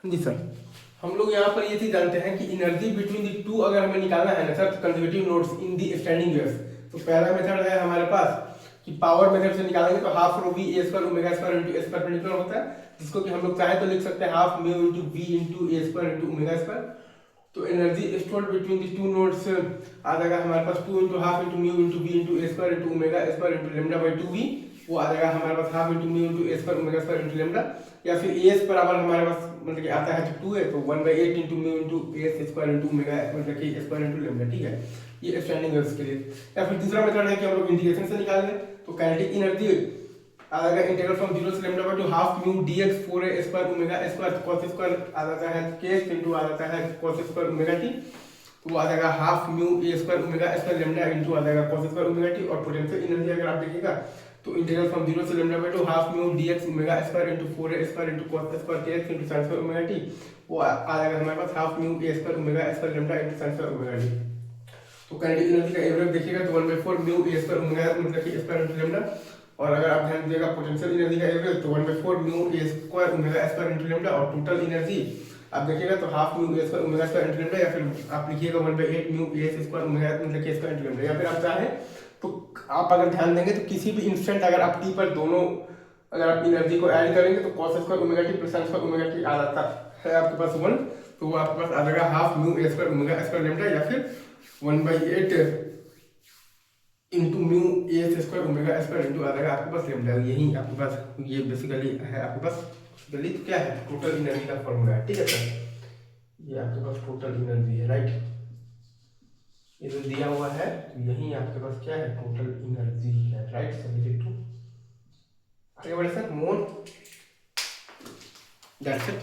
जी sir, हम लोग यहाँ पर ये चीज जानते हैं कि एनर्जी बिटवीन दी टू अगर हमें निकालना है ना सर, कंजर्वेटिव नोड्स इन दी स्टैंडिंग वेव्स, तो पहला मेथड है हमारे पास कि पावर मेथड से निकालेंगे तो half rho V A square omega square into S perpendicular होता है, जिसको कि हम लोग चाहे तो लिख सकते हैं half mu into V into A square into omega square. तो energy stored between the two nodes आ जाएगा हमारे पास 2 into half into mu into V into A square into omega square into lambda by 2 V, वो आ जाएगा हमारे पास half into mu into A square omega square into lambda, या फिर एस बराबर हमारे पास मतलब कि आता है जो 2 है तो 1/8 into mu into S square into omega मतलब कि स्क्वायर इंटू लेमडा, ठीक है, ये स्टैंडिंग वेव्स के लिए। या फिर दूसरा मेथड है कि हम लोग इंटीग्रेशन से निकाल लें, तो काइनेटिक एनर्जी आएगा इंटीग्रल फ्रॉम 0 से lambda by 2 half mu dx 4a square omega square cos square आ जाता है k इनटू आ जाता है cos स्क्वायर ओमेगा t, तो वो आ जाएगा half mu a square omega square lambda into आ जाएगा cos स्क्वायर ओमेगा t। और पोटेंशियल एनर्जी अगर आप देखिएगा तो इंटीग्रल फ्रॉम 0 से lambda by 2 half mu dx omega square into 4a square into cos square kx into sin square omega t, वो आ जाएगा हमारे पास half mu a square omega square lambda into sin square omega t। तो kinetic energy का average देखिएगा तो 1/4 mu a square omega मतलब कि स्क्वायर इनटू लेमडा, और अगर आप ध्यान दीजिएगा पोटेंशियल एनर्जी का एवरेज तो 1/4 mu a square omega square into lambda, और टोटल एनर्जी आप देखिएगा तो half mu a square omega square into lambda, या फिर आप लिखिएगा 1/8 म्यू a स्क्वायर ओमेगा मतलब कि स्क्वायर इनटू लेमडा, या फिर आप चाहें तो आप अगर ध्यान देंगे तो किसी भी इंस्टेंट अगर आप t पर दोनों अगर आप एनर्जी को ऐड करेंगे तो cos square omega t plus sin square omega t आ जाता है आपके पास 1, तो वो आपके पास आ जाएगा half mu a square omega square lambda, या फिर 1/8 into mu A square omega square into आ जाएगा आपके पास लेमडा। यही आपके पास ये बेसिकली है आपके पास बेसिकली क्या है टोटल एनर्जी का फॉर्मूला है, ठीक है सर, ये आपके पास टोटल एनर्जी है, राइट, ये जो दिया हुआ है तो यही आपके पास क्या है टोटल एनर्जी है, राइट सर। आगे बढ़े सर, मोर दैट्स इट।